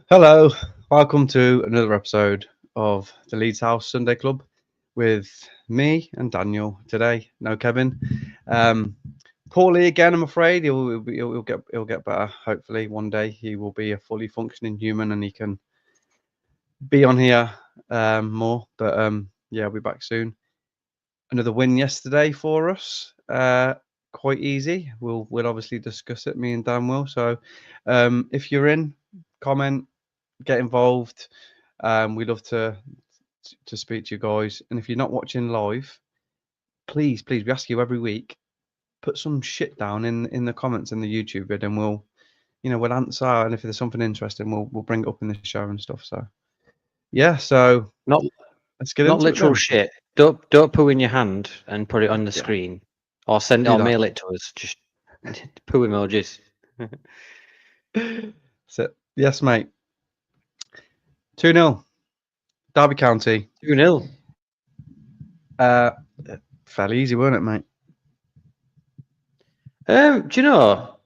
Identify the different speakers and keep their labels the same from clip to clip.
Speaker 1: Hello, welcome to another episode of the Leeds House Sunday Club with me and Daniel today. No Kevin. Poorly again, I'm afraid. He'll get better. Hopefully, one day he will be a fully functioning human and he can be on here more. But yeah, we'll be back soon. Another win yesterday for us. Quite easy. We'll obviously discuss it. Me and Dan will. So if you're in, comment. Get involved. We'd love to speak to you guys. And if you're not watching live, please, we ask you every week, put some shit down in the comments in the YouTube vid, and we'll answer. And if there's something interesting, we'll bring it up in the show and stuff. So yeah, so let's get
Speaker 2: not
Speaker 1: into
Speaker 2: literal
Speaker 1: it then.
Speaker 2: shit. Don't poo in your hand and put it on the screen, or send it or mail it to us. Just poo emojis.
Speaker 1: So yes, mate. 2-0, Derby County.
Speaker 2: 2-0.
Speaker 1: Fairly easy, weren't it, mate?
Speaker 2: Do you know,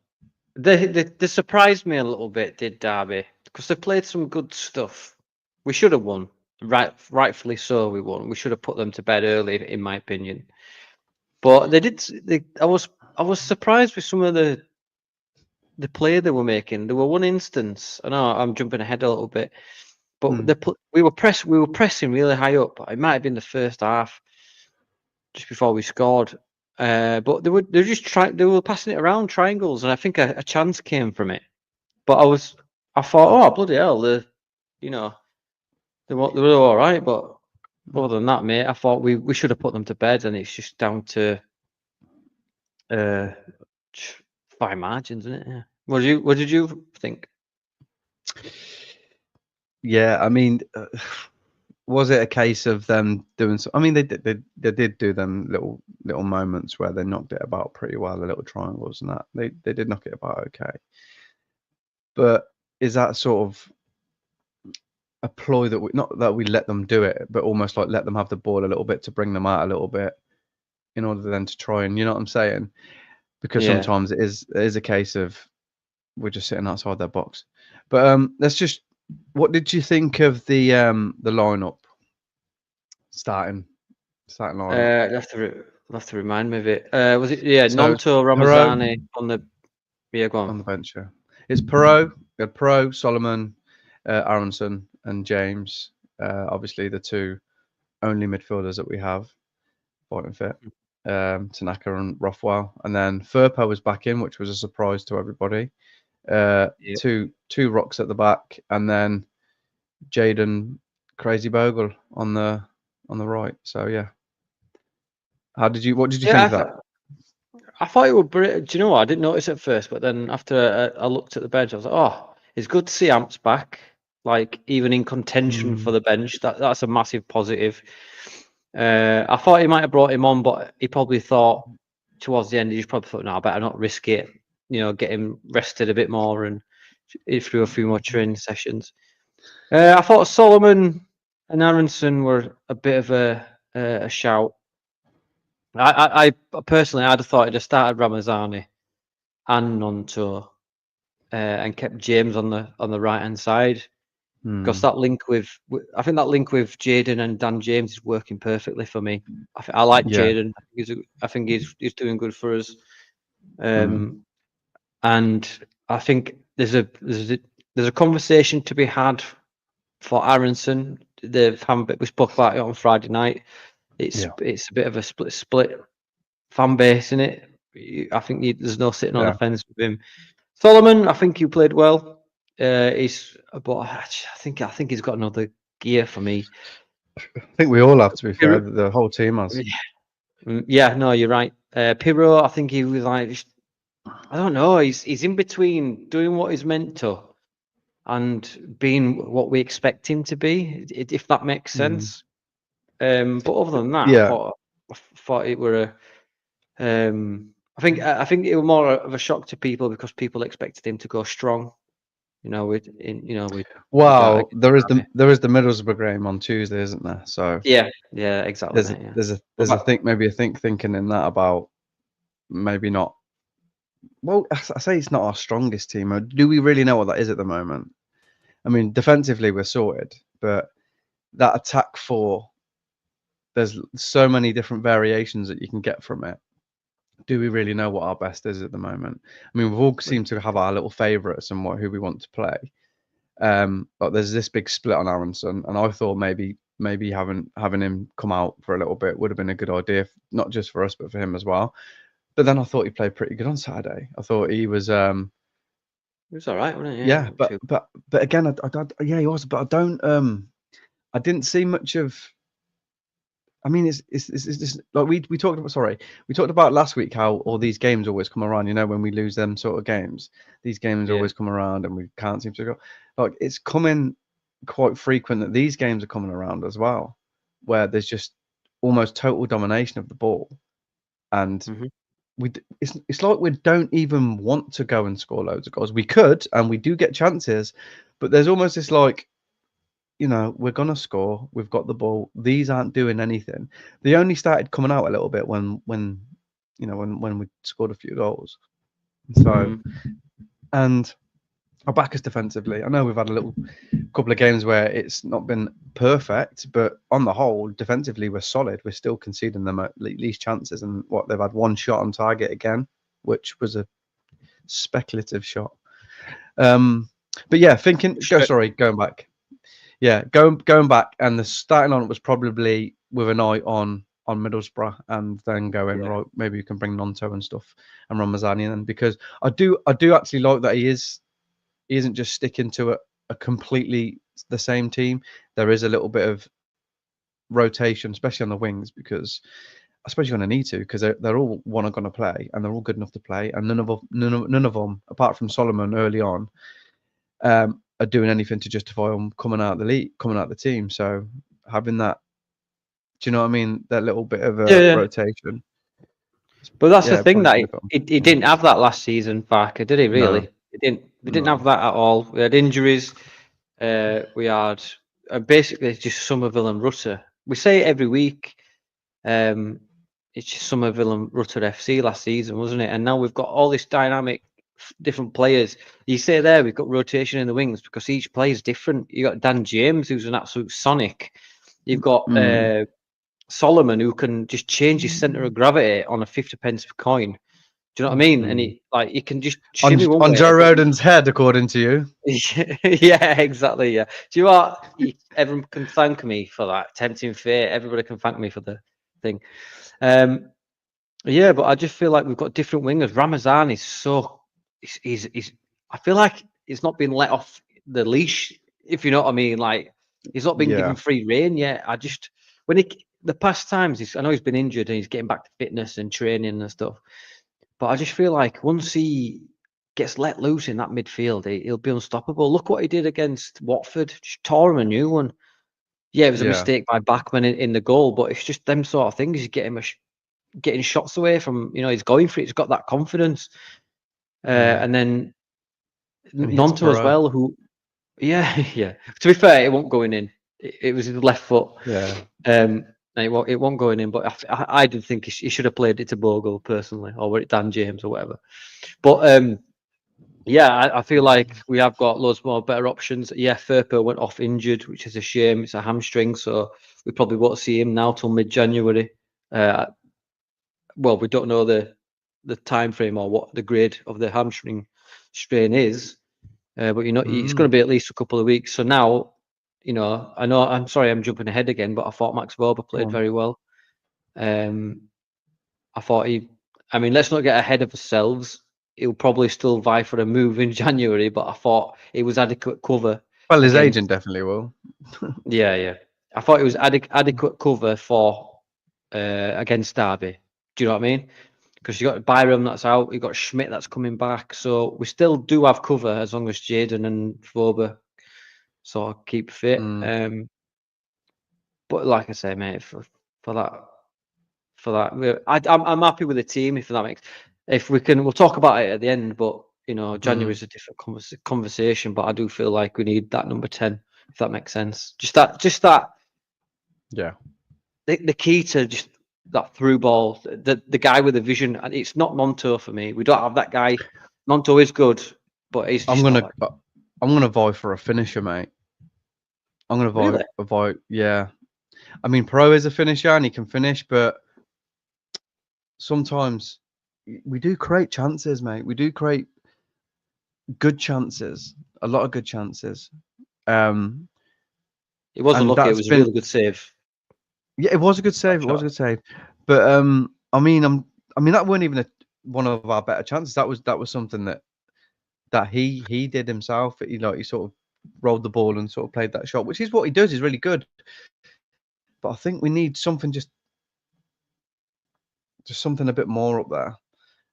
Speaker 2: they surprised me a little bit, did Derby, because they played some good stuff. We should have won, rightfully so. We won. We should have put them to bed early, in my opinion. But they did. I was surprised with some of the play they were making. There were one instance. I know I'm jumping ahead a little bit, but we were pressing really high up. It might have been the first half, just before we scored. But they were passing it around triangles, and I think a chance came from it. But I thought, oh bloody hell, they were all right. But other than that, mate, I thought we should have put them to bed, and it's just down to fine margins, isn't it? Yeah. What did you think?
Speaker 1: Yeah, I mean, was it a case of them doing? I mean, they did do them little moments where they knocked it about pretty well, the little triangles and that. They did knock it about okay. But is that sort of a ploy that not that we let them do it, but almost like let them have the ball a little bit to bring them out a little bit, in order then to try and, you know what I'm saying? Because sometimes it is a case of we're just sitting outside their box. But let's just. What did you think of the lineup? Starting lineup.
Speaker 2: You'll have to remind me of it. Was it Nonto, Ramazani on the go on.
Speaker 1: On the bench? Yeah. It's Perot. We had Perot, Solomon, Aronson, and James. Obviously, the two only midfielders that we have, fighting fit. Tanaka and Rothwell, and then Furpo was back in, which was a surprise to everybody. Two rocks at the back, and then Jaden Crazy Bogle on the right. So yeah, what did you think of that?
Speaker 2: I thought it would. Do you know what? I didn't notice at first, but then after I looked at the bench, I was like, oh, it's good to see Amps back, like even in contention for the bench. That's a massive positive. I thought he might have brought him on, but he probably thought towards the end, he just probably thought, no, I better not risk it. Get him rested a bit more and through a few more training sessions. I thought Solomon and Aronson were a bit of a shout. I personally, I'd have thought I'd have started Ramazani and Nonto and kept James on the right hand side, because that link with Jaden and Dan James is working perfectly for me. I like Jaden. I think he's doing good for us. And I think there's a conversation to be had for Aronson. We spoke about it on Friday night. It's a bit of a split fan base, in it. I think there's no sitting on the fence with him. Solomon, I think you played well. But I think he's got another gear for me.
Speaker 1: I think we all have, to be fair. The whole team has.
Speaker 2: Yeah, no, you're right. Pirro, I think he was like, I don't know. He's in between doing what he's meant to and being what we expect him to be, if that makes sense. But other than that, I thought it were I think it was more of a shock to people because people expected him to go strong. You know, we
Speaker 1: Well,
Speaker 2: against
Speaker 1: there is
Speaker 2: Derby.
Speaker 1: the Middlesbrough game on Tuesday, isn't there? So
Speaker 2: Yeah, exactly, mate. Yeah. What
Speaker 1: there's a
Speaker 2: about,
Speaker 1: think maybe a thinking in that about maybe not. Well, I say it's not our strongest team. Do we really know what that is at the moment? I mean, defensively we're sorted, but that attack four, there's so many different variations that you can get from it. Do we really know what our best is at the moment? I mean, we've all seemed to have our little favourites and who we want to play. But there's this big split on Aronson, and I thought maybe having him come out for a little bit would have been a good idea, not just for us but for him as well. But then I thought he played pretty good on Saturday. I thought he was,
Speaker 2: it was all right, wasn't it?
Speaker 1: yeah. But again, yeah, he was. But I didn't see much of. I mean, it's just like we talked about. Sorry, we talked about last week how all these games always come around. You know, when we lose them sort of games, these games
Speaker 2: Yeah.
Speaker 1: always come around, and we can't seem to go. Like it's coming quite frequent that these games are coming around as well, where there's just almost total domination of the ball, and it's like we don't even want to go and score loads of goals. We could, and we do get chances, but there's almost this like, you know, we're gonna score. We've got the ball. These aren't doing anything. They only started coming out a little bit when you know when we scored a few goals. So and our back is defensively. I know we've had a couple of games where it's not been perfect, but on the whole, defensively we're solid. We're still conceding them at least chances, and what they've had one shot on target again, which was a speculative shot. But yeah, going back. Yeah, going back, and the starting on it was probably with an eye on Middlesbrough, and then going right. Maybe you can bring Nonto and stuff and Ramazani in, because I do actually like that he isn't just sticking to a completely the same team. There is a little bit of rotation, especially on the wings, because I suppose you're going to need to, because they're all going to play, and they're all good enough to play, and none of them, apart from Solomon early on, are doing anything to justify them coming out of the league, coming out of the team. So having that, do you know what I mean? That little bit of a rotation.
Speaker 2: But that's the thing, that he didn't have that last season, Barker, did he? Really?
Speaker 1: No.
Speaker 2: We didn't have that at all. We had injuries. We had basically just Somerville and Rutter. We say it every week. It's just Somerville and Rutter FC last season, wasn't it? And now we've got all this dynamic, different players. You say there we've got rotation in the wings because each player is different. You got Dan James, who's an absolute sonic. You've got Solomon, who can just change his centre of gravity on a 50p coin. Do you know what I mean? And he can just shimmy one way.
Speaker 1: On Joe Rodon's head, according to you.
Speaker 2: Yeah, exactly. Yeah. Do you know what? Everyone can thank me for that. Tempting fate. Everybody can thank me for the thing. Yeah, but I just feel like we've got different wingers. Ramazan is so he's I feel like he's not been let off the leash, if you know what I mean. Like he's not been given free rein yet. I just the past times I know he's been injured and he's getting back to fitness and training and stuff. But I just feel like once he gets let loose in that midfield, he'll be unstoppable. Look what he did against Watford. Just tore him a new one. Yeah, it was a mistake by Bachmann in the goal, but it's just them sort of things. He's getting shots away from, he's going for it. He's got that confidence. And then Nonto as well, who, yeah. To be fair, it won't going in. It was his left foot.
Speaker 1: Yeah.
Speaker 2: It won't going in, but I did think he should have played it to Bogle personally, or were it Dan James or whatever. But yeah, I feel like we have got loads more better options. Yeah, Firpo went off injured, which is a shame. It's a hamstring, so we probably won't see him now till mid-January. Well, we don't know the time frame or what the grade of the hamstring strain is, but it's going to be at least a couple of weeks. So now, I know. I'm sorry, I'm jumping ahead again, but I thought Max Boba played very well. I thought let's not get ahead of ourselves. He'll probably still vie for a move in January, but I thought it was adequate cover.
Speaker 1: Well, his agent definitely will.
Speaker 2: Yeah. I thought it was adequate cover for against Derby. Do you know what I mean? Because you got Byram that's out, you got Schmidt that's coming back, so we still do have cover as long as Jaden and Foba sort of keep fit. But like I say, mate, for that, I'm happy with the team. If that makes, if we can, we'll talk about it at the end. But You know, January is a different conversation, but I do feel like we need that number 10, if that makes sense. Just that.
Speaker 1: Yeah.
Speaker 2: The key to just that through ball, the guy with the vision, and it's not Monto for me. We don't have that guy. Monto is good, but he's just not that good.
Speaker 1: I'm gonna vie for a finisher, mate. I'm gonna
Speaker 2: Really?
Speaker 1: vie. Yeah. I mean, Pro is a finisher and he can finish, but sometimes we do create chances, mate. We do create good chances, a lot of good chances.
Speaker 2: It wasn't
Speaker 1: And
Speaker 2: lucky. It
Speaker 1: that's
Speaker 2: was a
Speaker 1: been,
Speaker 2: really good save.
Speaker 1: yeah, it was a good save. It was a good save. But I mean, I mean that wasn't even one of our better chances. That was something that he did himself. He sort of rolled the ball and sort of played that shot, which is what he does. He's really good. But I think we need something just something a bit more up there.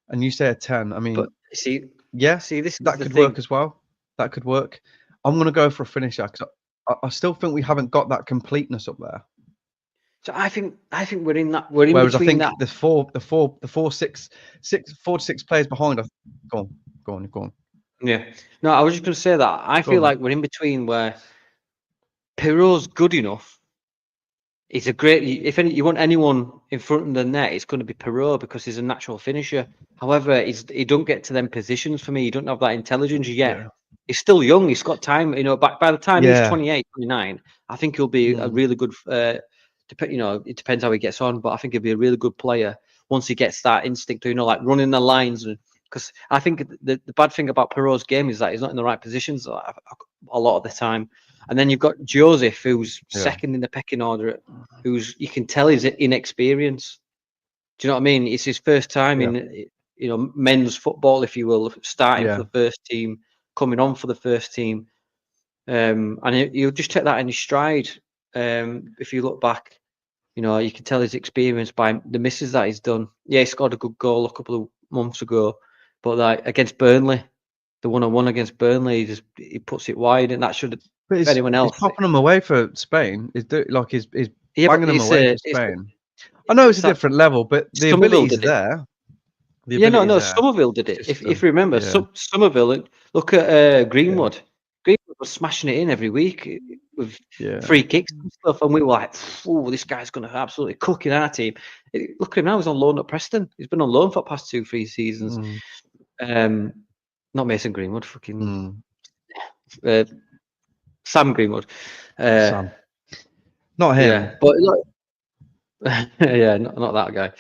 Speaker 1: And you say a 10. I mean,
Speaker 2: But see,
Speaker 1: yeah,
Speaker 2: this is
Speaker 1: that
Speaker 2: the
Speaker 1: could
Speaker 2: thing.
Speaker 1: work as well. That could work. I'm gonna go for a finisher because I still think we haven't got that completeness up there.
Speaker 2: So I think we're in
Speaker 1: Whereas I
Speaker 2: between
Speaker 1: think
Speaker 2: that.
Speaker 1: the four, 4 to 6 players behind. Go on.
Speaker 2: Yeah. No, I was just going to say that I
Speaker 1: Go
Speaker 2: feel
Speaker 1: on, mate.
Speaker 2: like we're in between where Pirro's good enough. He's a great. If you want anyone in front of the net, it's going to be Pirro because he's a natural finisher. However, he don't get to them positions for me. He don't have that intelligence yet.
Speaker 1: Yeah.
Speaker 2: He's still young. He's got time. You know, by the time he's
Speaker 1: Yeah.
Speaker 2: 28, 29, I think he'll be a really good. You know, it depends how he gets on, but I think he'll be a really good player once he gets that instinct to, you know, like running the lines. Because I think the bad thing about Pirro's game is that he's not in the right positions a lot of the time. And then you've got Joseph, who's
Speaker 1: Yeah.
Speaker 2: second in the pecking order, who's you can tell he's inexperienced. Do you know what I mean? It's his first time in, you know, men's football, if you will, starting for the first team, coming on for the first team, and he'll just take that in his stride. If you look back, you know, you can tell his experience by the misses that he's done. Yeah, he scored a good goal a couple of months ago, but like against Burnley, the 1-on-1 against Burnley, he puts it wide, and that should.
Speaker 1: But
Speaker 2: If anyone
Speaker 1: he's
Speaker 2: else,
Speaker 1: popping them away for Spain. He's
Speaker 2: yeah, but
Speaker 1: banging them away for Spain. I know it's a
Speaker 2: that
Speaker 1: different level, but the
Speaker 2: Somerville
Speaker 1: ability's
Speaker 2: did it.
Speaker 1: there. The
Speaker 2: Yeah,
Speaker 1: ability's
Speaker 2: no,
Speaker 1: there.
Speaker 2: Somerville did it.
Speaker 1: Just,
Speaker 2: If you remember,
Speaker 1: yeah.
Speaker 2: Somerville, look at Greenwood. Greenwood was smashing it in every week with free kicks and stuff, and we were like, "Oh, this guy's going to absolutely cook in our team." Look at him now; he's on loan at Preston. He's been on loan for the past 2-3 seasons. Not Mason Greenwood, fucking Sam Greenwood.
Speaker 1: Sam. Not him.
Speaker 2: Yeah, but yeah, not that guy.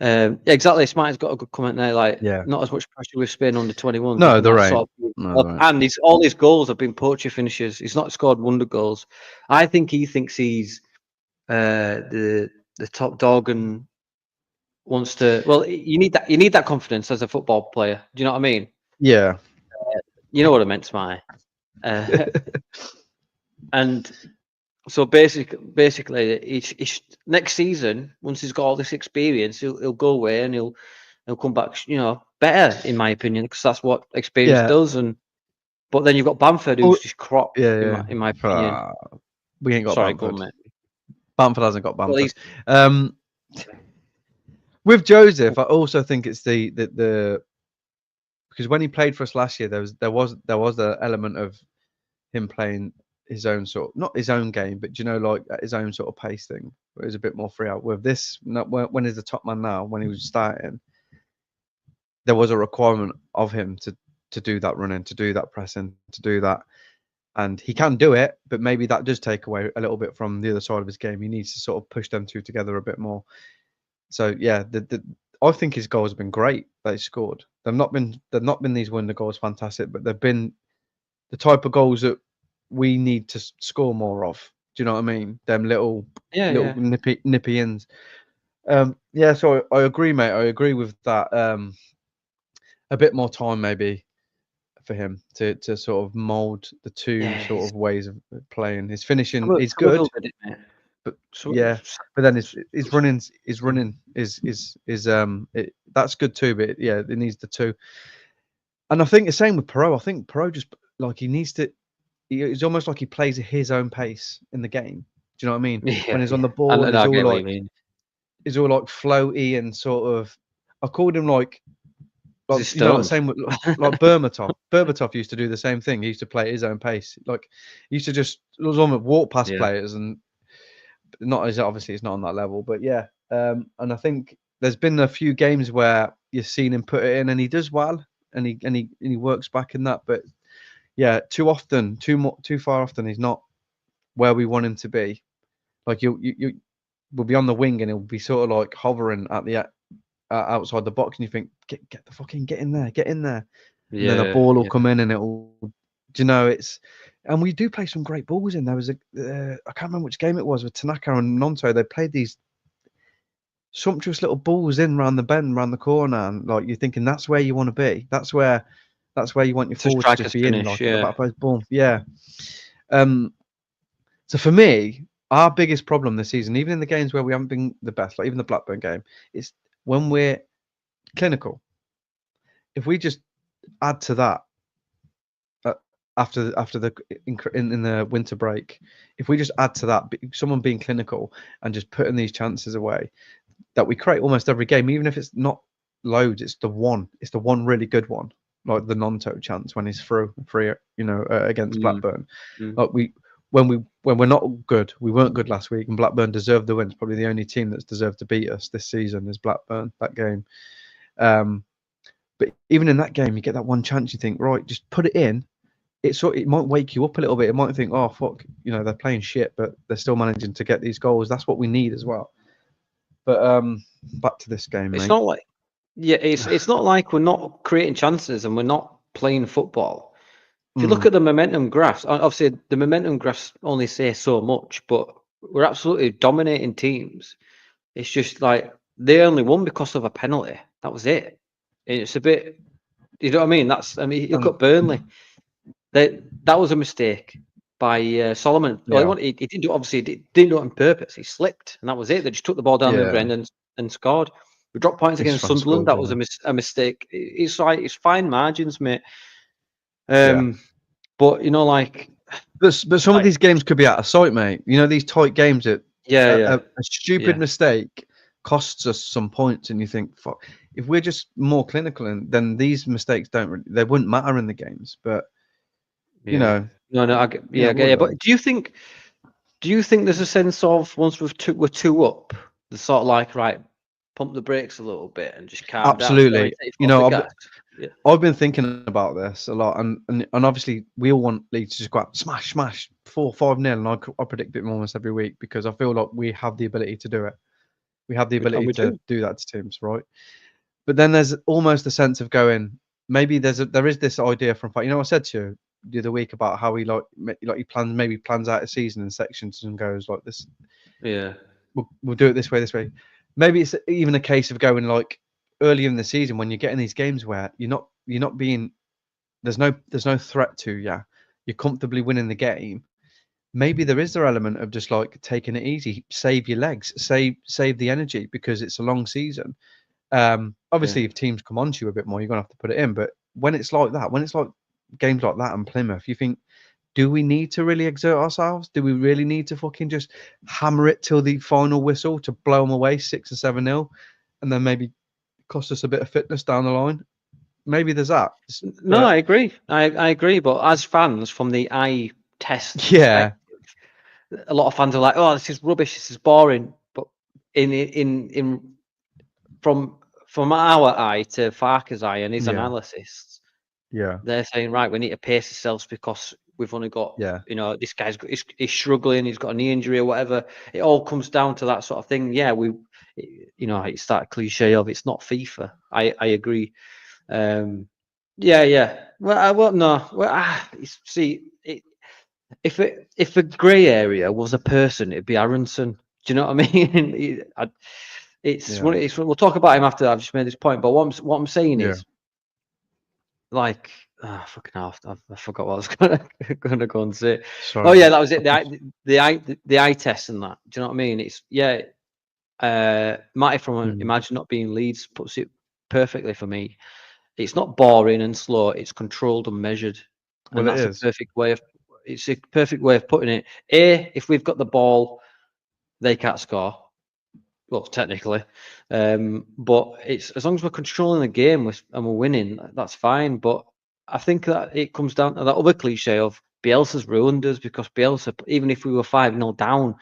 Speaker 2: Yeah, exactly. Smarty's got a good comment there. Like, not as much pressure with Spain under 21s.
Speaker 1: No, there ain't.
Speaker 2: And all his goals have been poacher finishes. He's not scored wonder goals. I think he thinks he's the top dog and wants to. Well, you need that confidence as a football player. Do you know what I mean?
Speaker 1: Yeah.
Speaker 2: You know what I meant, Smarty. And so basically, each next season, once he's got all this experience, he'll go away and he'll come back, you know, better in my opinion, because that's what experience does. But then you've got Bamford, who's just crop. In my opinion,
Speaker 1: we ain't got Bamford.
Speaker 2: Go on, mate.
Speaker 1: Bamford hasn't got Bamford.
Speaker 2: Well,
Speaker 1: with Joseph, I also think it's the because when he played for us last year, there was the element of him playing his own not his own game, but you know, like his own sort of pace thing, where it was a bit more free out. With this, when he's the top man now, when he was starting, there was a requirement of him to do that running, to do that pressing, to do that, and he can do it, but maybe that does take away a little bit from the other side of his game. He needs to sort of push them two together a bit more. So yeah, I think his goals have been great that he scored. They've not been these wonder goals, fantastic, but they've been the type of goals that we need to score more of. Do you know what I mean? Them little nippy ins. Yeah, so I agree, mate. I agree with that. A bit more time maybe for him to sort of mold the two sort of ways of playing. His finishing is good, but but then his running is that's good too. But yeah, it needs the two. And I think the same with Perot. I think Perot just like he needs to. It's almost like he plays at his own pace in the game. Do you know what I mean? When he's on the ball, and he's all like floaty and sort of. I called him like Like,
Speaker 2: Is he
Speaker 1: you know, like
Speaker 2: stoned?
Speaker 1: same with like Berbatov. Berbatov used to do the same thing. He used to play at his own pace. Like he used to just almost walk past
Speaker 2: Yeah.
Speaker 1: players, and not as obviously it's not on that level, but yeah. And I think there's been a few games where you've seen him put it in, and he does well, and he works back in that. But yeah, too far often, he's not where we want him to be. Like you will be on the wing, and he'll be sort of like hovering at the outside the box, and you think, get the fucking get in there, get in there, and then the
Speaker 2: Yeah.
Speaker 1: ball will
Speaker 2: Yeah.
Speaker 1: come in, and it'll, do you know, it's, and we do play some great balls in. There was a I can't remember which game it was with Tanaka and Nonto. They played these sumptuous little balls in round the bend, round the corner, and like you're thinking that's where you want to be. That's where you want your
Speaker 2: It's a
Speaker 1: forward to just
Speaker 2: striker's
Speaker 1: be in,
Speaker 2: finish.
Speaker 1: like at the
Speaker 2: Yeah.
Speaker 1: back post. Boom, yeah. So for me, our biggest problem this season, even in the games where we haven't been the best, like even the Blackburn game, is when we're clinical. If we just add to that after the in the winter break, if we just add to that, someone being clinical and just putting these chances away that we create almost every game, even if it's not loads, it's the one really good one, like the Nonto chance when he's free, you know, against
Speaker 2: Mm,
Speaker 1: Blackburn.
Speaker 2: mm.
Speaker 1: Like when we're not good, we weren't good last week, and Blackburn deserved the win. It's probably the only team that's deserved to beat us this season is Blackburn, that game. But even in that game, you get that one chance, you think, right, just put it in. It might wake you up a little bit. It might think, oh fuck, you know, they're playing shit, but they're still managing to get these goals. That's what we need as well. But back to this game,
Speaker 2: It's
Speaker 1: mate.
Speaker 2: not like, yeah, it's not like we're not creating chances and we're not playing football. If you look at the momentum graphs, obviously the momentum graphs only say so much, but we're absolutely dominating teams. It's just like they only won because of a penalty. That was it. And it's a bit, you know what I mean? I mean, look at Burnley. That was a mistake by Solomon. Well,
Speaker 1: Yeah,
Speaker 2: he didn't do, obviously he didn't do it on purpose. He slipped, and that was it. They just took the ball down the other
Speaker 1: yeah.
Speaker 2: end and scored. We dropped points
Speaker 1: It's
Speaker 2: against
Speaker 1: fun
Speaker 2: Sunderland.
Speaker 1: scored,
Speaker 2: That was
Speaker 1: yeah.
Speaker 2: a mistake. It's like it's fine margins, mate.
Speaker 1: Yeah.
Speaker 2: But you know,
Speaker 1: But some of
Speaker 2: like
Speaker 1: these games could be out of sight, mate. You know, these tight games that
Speaker 2: yeah, yeah,
Speaker 1: a stupid
Speaker 2: yeah,
Speaker 1: mistake costs us some points, and you think, fuck, if we're just more clinical, and then these mistakes they wouldn't matter in the games. But you
Speaker 2: yeah.
Speaker 1: know,
Speaker 2: No, no,
Speaker 1: yeah,
Speaker 2: I get
Speaker 1: what
Speaker 2: you.
Speaker 1: are
Speaker 2: But do you think there's a sense of once we're two up, the sort of like right, pump the brakes a little bit and just calm down. You know,
Speaker 1: absolutely.
Speaker 2: take your
Speaker 1: You
Speaker 2: foot off the
Speaker 1: know,
Speaker 2: gas. Yeah,
Speaker 1: I've been thinking about this a lot, and obviously we all want Leeds to just go out, smash 4-5-0, and I predict it almost every week because I feel like we have the ability to do it. We have the
Speaker 2: and
Speaker 1: ability
Speaker 2: we
Speaker 1: to
Speaker 2: do.
Speaker 1: do that to teams, right? But then there's almost a sense of going, maybe there is this idea from, you know, I said to you the other week about how he he plans out a season in sections and goes like this,
Speaker 2: Yeah,
Speaker 1: we'll do it this way. Maybe it's even a case of going like early in the season when you're getting these games where you're not being, there's no threat to you, you're comfortably winning the game. Maybe there is their element of just like taking it easy, save your legs, save the energy because it's a long season.
Speaker 2: yeah.
Speaker 1: Obviously, if teams come onto you a bit more, you're gonna have to put it in. But when it's like that, when it's like games like that and Plymouth, you think, do we need to really exert ourselves? Do we really need to fucking just hammer it till the final whistle to blow them away 6 or 7-0, and then maybe cost us a bit of fitness down the line? Maybe there's that.
Speaker 2: No,
Speaker 1: But
Speaker 2: I agree. I agree. But as fans, from the eye test
Speaker 1: yeah,
Speaker 2: perspective, a lot of fans are like, "Oh, this is rubbish. This is boring." But in from our eye to Farker's eye and his
Speaker 1: yeah,
Speaker 2: analysis,
Speaker 1: yeah,
Speaker 2: they're saying, right, we need to pace ourselves because we've only got,
Speaker 1: yeah,
Speaker 2: you know, this guy's he's struggling, he's got a knee injury or whatever. It all comes down to that sort of thing. Yeah, you know, it's that cliche of it's not FIFA. I agree. Yeah, yeah. Well, no. Well, see, if a grey area was a person, it'd be Aronson. Do you know what I mean?
Speaker 1: yeah,
Speaker 2: We'll talk about him after I've just made this point. But what I'm saying
Speaker 1: yeah.
Speaker 2: is, like, fucking hell, I forgot what I was gonna go and say. Oh
Speaker 1: Sorry,
Speaker 2: yeah,
Speaker 1: mate.
Speaker 2: that was it. The eye test and that. Do you know what I mean? It's yeah. Matty from
Speaker 1: Mm.
Speaker 2: Imagine Not Being Leeds puts it perfectly for me. It's not boring and slow. It's controlled and measured, and
Speaker 1: Well, it
Speaker 2: that's a
Speaker 1: is.
Speaker 2: perfect way of. It's a perfect way of putting it. If we've got the ball, they can't score. well, technically. But it's as long as we're controlling the game and we're winning, that's fine. But I think that it comes down to that other cliche of Bielsa's ruined us, because Bielsa, even if we were 5-0 down,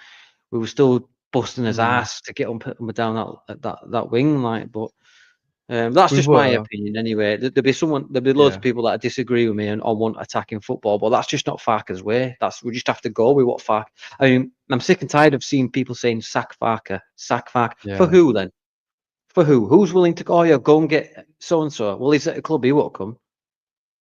Speaker 2: we were still busting his ass to get them down that wing, like. But that's
Speaker 1: We
Speaker 2: just my
Speaker 1: were,
Speaker 2: opinion anyway. There'll be loads
Speaker 1: yeah.
Speaker 2: of people that disagree with me and want attacking football, but that's just not Farke's way. We just have to go with what Farke. I mean, I'm sick and tired of seeing people saying sack Farke, sack Farke. For
Speaker 1: Yeah.
Speaker 2: who then? For who? Who's willing to go? Oh, yeah, go and get so and so. Well, he's at a club, he won't come.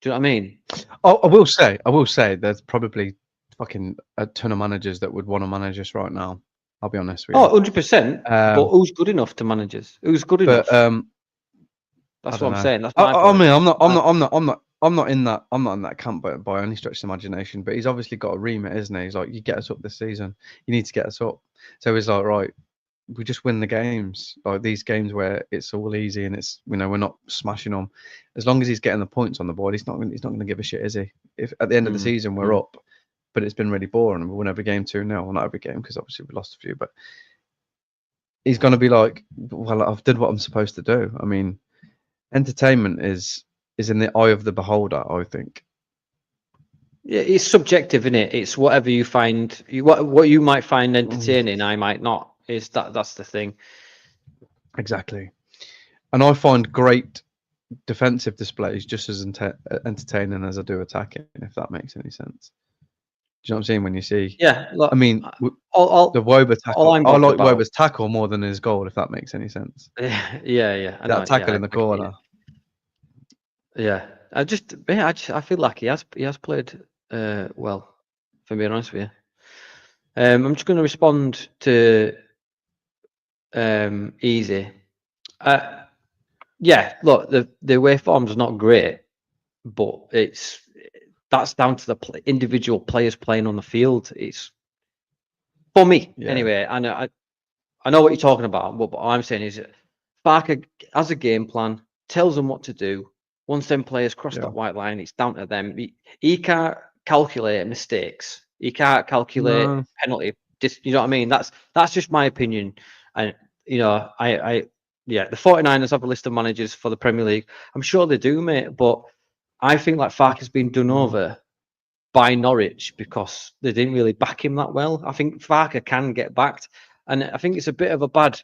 Speaker 2: Do you know what I mean?
Speaker 1: I will say, there's probably fucking a ton of managers that would want to manage us right now. I'll be honest with
Speaker 2: Oh,
Speaker 1: you.
Speaker 2: 100%. But who's good enough to manage us? Who's good enough?
Speaker 1: But I
Speaker 2: That's what
Speaker 1: don't
Speaker 2: I'm
Speaker 1: know.
Speaker 2: saying. That's my
Speaker 1: I
Speaker 2: point.
Speaker 1: mean, I'm not in that camp by any stretch of imagination. But he's obviously got a remit, isn't he? He's like, you get us up this season. You need to get us up. So he's like, right, we just win the games, like these games where it's all easy and it's, you know, we're not smashing them. As long as he's getting the points on the board, he's not going to give a shit, is he? If at the end of the season we're up, but it's been really boring and we won every game 2-0, well, not every game because obviously we lost a few, but he's going to be like, well, I've did what I'm supposed to do. I mean, entertainment is in the eye of the beholder, I think.
Speaker 2: Yeah, it's subjective, isn't it? It's whatever you find, what you might find entertaining, I might not. That's the thing.
Speaker 1: Exactly. And I find great defensive displays just as entertaining as I do attacking, if that makes any sense. Do you know what I'm saying? When you see,
Speaker 2: Yeah, look,
Speaker 1: I mean, the
Speaker 2: all
Speaker 1: Woba tackle,
Speaker 2: I'm
Speaker 1: I
Speaker 2: bothered
Speaker 1: like
Speaker 2: about.
Speaker 1: Woba's tackle more than his goal, if that makes any sense.
Speaker 2: Yeah. I know.
Speaker 1: That tackle
Speaker 2: Yeah,
Speaker 1: in the
Speaker 2: I get you.
Speaker 1: corner.
Speaker 2: Yeah, I feel like he has played well. If I'm being honest with you, I'm just going to respond to Easy. Yeah, look, the away form's not great, but that's down to the individual players playing on the field. It's for me anyway. I know what you're talking about, but what I'm saying is Barker has a game plan, tells them what to do. Once them players cross that white line, it's down to them. He can't calculate mistakes. He can't calculate
Speaker 1: No.
Speaker 2: penalty. You know what I mean? That's just my opinion. And you know, yeah, the 49ers have a list of managers for the Premier League. I'm sure they do, mate. But I think like Farke's been done over by Norwich because they didn't really back him that well. I think Farke can get backed, and I think it's a bit of a bad.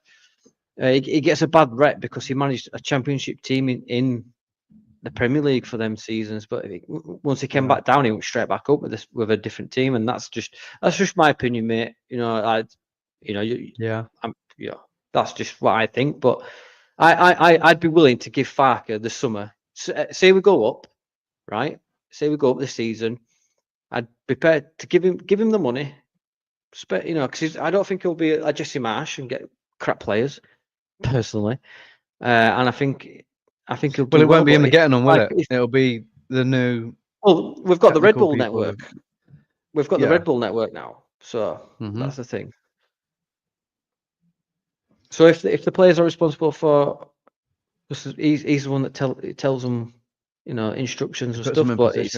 Speaker 2: He gets a bad rep because he managed a championship team in the Premier League for them seasons, but once he came back down, he went straight back up with a different team, and that's just my opinion, mate. You know, that's just what I think. But I'd be willing to give Farke the summer. Say we go up, right? Say we go up this season. I'd be prepared to give him the money. You know, because I don't think he'll be a Jesse Marsh and get crap players personally. And I think he'll do
Speaker 1: Well, it
Speaker 2: well.
Speaker 1: won't be him
Speaker 2: But
Speaker 1: getting on, will it? It'll be the new
Speaker 2: well, we've got the Red
Speaker 1: technical
Speaker 2: Bull
Speaker 1: people.
Speaker 2: network. We've got the Red Bull network now, so that's the thing. So if the players are responsible for, he's the one that tells them, you know, instructions and stuff. But it's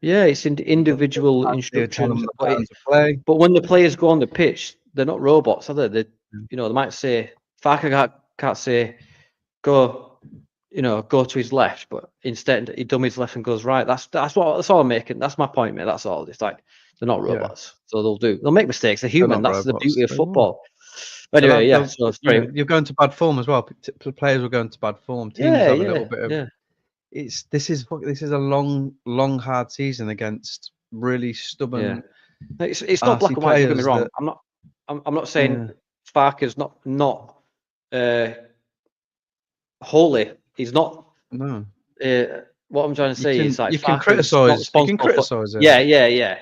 Speaker 2: it's individual instructions. But when the players go on the pitch, they're not robots, are they? You know, they might say Farke can't say go to his left, but instead he dummies left and goes right. That's all I'm making. That's my point, mate. That's all. It's like they're not robots, so they'll make mistakes. They're human. That's the beauty of football. But anyway, yeah. So
Speaker 1: you're going to bad form as well. Players will go into bad form. Teams have a little bit of. This is a long hard season against really stubborn.
Speaker 2: Yeah. It's not black and white. Don't get me wrong. I'm not saying Farke's not holy. He's not.
Speaker 1: No.
Speaker 2: What I'm trying to say is like
Speaker 1: you can
Speaker 2: criticize.
Speaker 1: You can criticize it.
Speaker 2: Yeah.